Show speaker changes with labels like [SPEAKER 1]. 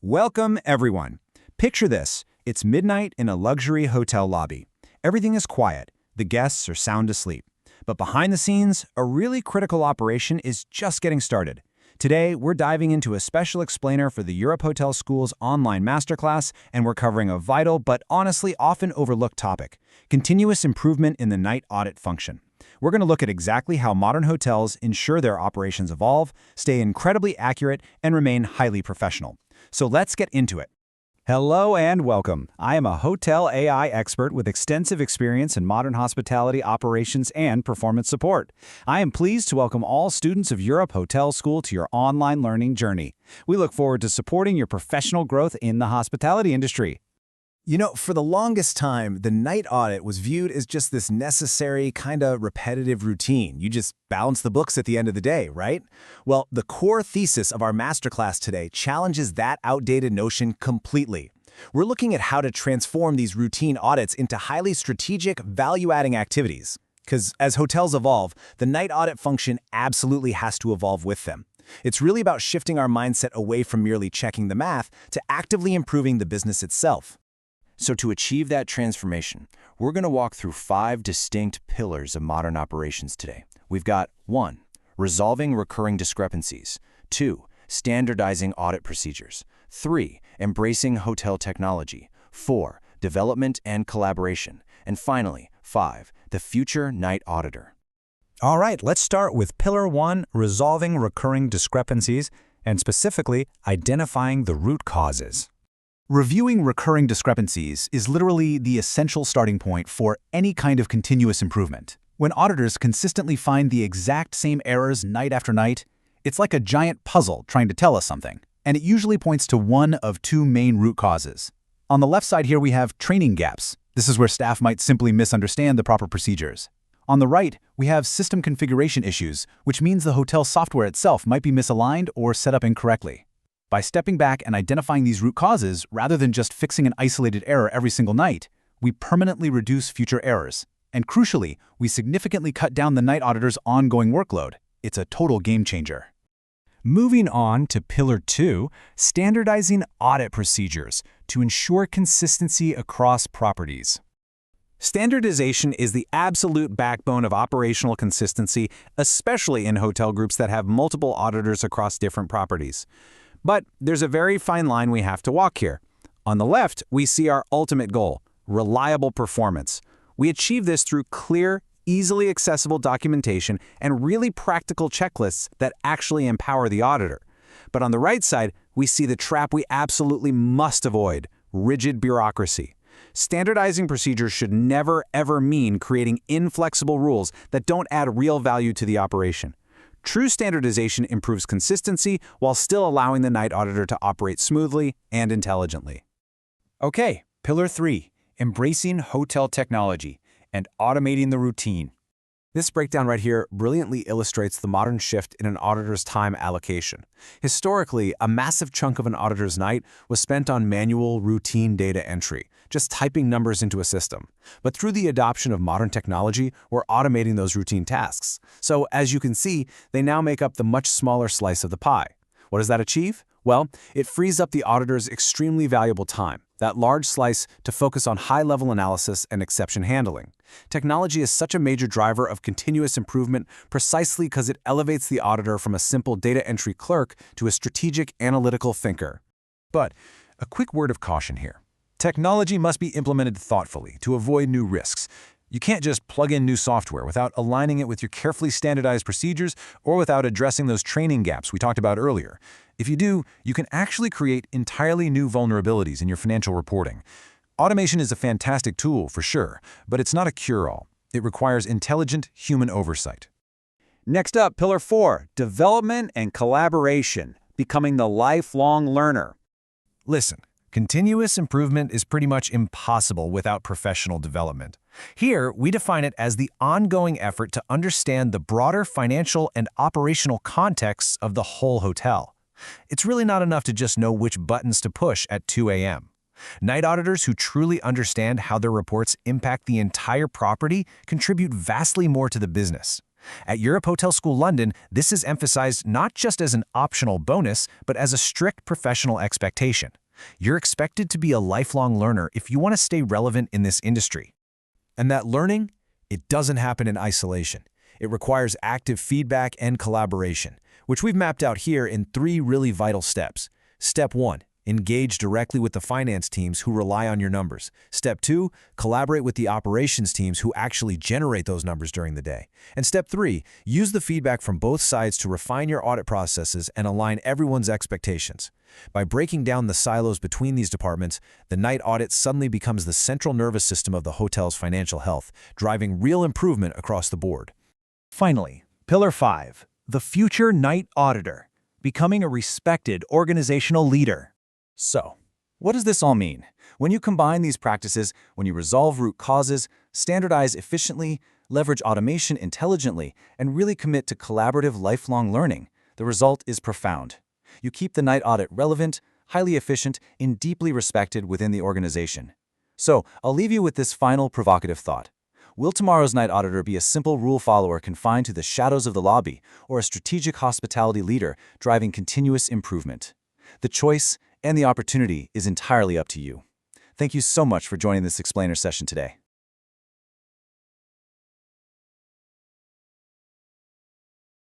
[SPEAKER 1] Welcome, everyone. Picture this. It's midnight in a luxury hotel lobby. Everything is quiet. The guests are sound asleep. But behind the scenes, a really critical operation is just getting started. Today, we're diving into a special explainer for the Europe Hotel School's online masterclass, and we're covering a vital but honestly often overlooked topic: continuous improvement in the night audit function. We're going to look at exactly how modern hotels ensure their operations evolve, stay incredibly accurate, and remain highly professional. So let's get into it. Hello and welcome. I am a hotel AI expert with extensive experience in modern hospitality operations and performance support. I am pleased to welcome all students of Europe Hotel School to your online learning journey. We look forward to supporting your professional growth in the hospitality industry. You know, for the longest time, the night audit was viewed as just this necessary, kind of repetitive routine. You just balance the books at the end of the day, right? Well, the core thesis of our masterclass today challenges that outdated notion completely. We're looking at how to transform these routine audits into highly strategic, value-adding activities. Because as hotels evolve, the night audit function absolutely has to evolve with them. It's really about shifting our mindset away from merely checking the math to actively improving the business itself. So to achieve that transformation, we're going to walk through 5 distinct pillars of modern operations today. We've got 1. Resolving recurring discrepancies. 2. Standardizing audit procedures. 3. Embracing hotel technology. 4. Development and collaboration. And finally, 5. The future night auditor. All right, let's start with Pillar 1, resolving recurring discrepancies, and specifically identifying the root causes. Reviewing recurring discrepancies is literally the essential starting point for any kind of continuous improvement. When auditors consistently find the exact same errors night after night, it's like a giant puzzle trying to tell us something, and it usually points to one of 2 main root causes. On the left side here we have training gaps. This is where staff might simply misunderstand the proper procedures. On the right, we have system configuration issues, which means the hotel software itself might be misaligned or set up incorrectly. By stepping back and identifying these root causes, rather than just fixing an isolated error every single night, we permanently reduce future errors. And crucially, we significantly cut down the night auditor's ongoing workload. It's a total game changer. Moving on to Pillar 2, standardizing audit procedures to ensure consistency across properties. Standardization is the absolute backbone of operational consistency, especially in hotel groups that have multiple auditors across different properties. But there's a very fine line we have to walk here. On the left, we see our ultimate goal: reliable performance. We achieve this through clear, easily accessible documentation and really practical checklists that actually empower the auditor. But on the right side, we see the trap we absolutely must avoid: rigid bureaucracy. Standardizing procedures should never, ever mean creating inflexible rules that don't add real value to the operation. True standardization improves consistency while still allowing the night auditor to operate smoothly and intelligently. Okay, Pillar 3, embracing hotel technology and automating the routine. This breakdown right here brilliantly illustrates the modern shift in an auditor's time allocation. Historically, a massive chunk of an auditor's night was spent on manual, routine data entry, just typing numbers into a system. But through the adoption of modern technology, we're automating those routine tasks. So as you can see, they now make up the much smaller slice of the pie. What does that achieve? Well, it frees up the auditor's extremely valuable time, that large slice, to focus on high-level analysis and exception handling. Technology is such a major driver of continuous improvement precisely because it elevates the auditor from a simple data entry clerk to a strategic analytical thinker. But a quick word of caution here. Technology must be implemented thoughtfully to avoid new risks. You can't just plug in new software without aligning it with your carefully standardized procedures or without addressing those training gaps we talked about earlier. If you do, you can actually create entirely new vulnerabilities in your financial reporting. Automation is a fantastic tool for sure, but it's not a cure-all. It requires intelligent human oversight. Next up, Pillar 4, development and collaboration, becoming the lifelong learner. Listen. Continuous improvement is pretty much impossible without professional development. Here, we define it as the ongoing effort to understand the broader financial and operational contexts of the whole hotel. It's really not enough to just know which buttons to push at 2 a.m. Night auditors who truly understand how their reports impact the entire property contribute vastly more to the business. At Europe Hotel School London, this is emphasized not just as an optional bonus, but as a strict professional expectation. You're expected to be a lifelong learner if you want to stay relevant in this industry. And that learning, it doesn't happen in isolation. It requires active feedback and collaboration, which we've mapped out here in 3 really vital steps. Step 1, engage directly with the finance teams who rely on your numbers. Step 2, collaborate with the operations teams who actually generate those numbers during the day. And step 3, use the feedback from both sides to refine your audit processes and align everyone's expectations. By breaking down the silos between these departments, the night audit suddenly becomes the central nervous system of the hotel's financial health, driving real improvement across the board. Finally, Pillar 5, the future night auditor, becoming a respected organizational leader. So, what does this all mean? When you combine these practices, when you resolve root causes, standardize efficiently, leverage automation intelligently, and really commit to collaborative lifelong learning, the result is profound. You keep the night audit relevant, highly efficient, and deeply respected within the organization. So, I'll leave you with this final provocative thought. Will tomorrow's night auditor be a simple rule follower confined to the shadows of the lobby, or a strategic hospitality leader driving continuous improvement? The choice and the opportunity is entirely up to you. Thank you so much for joining this explainer session today.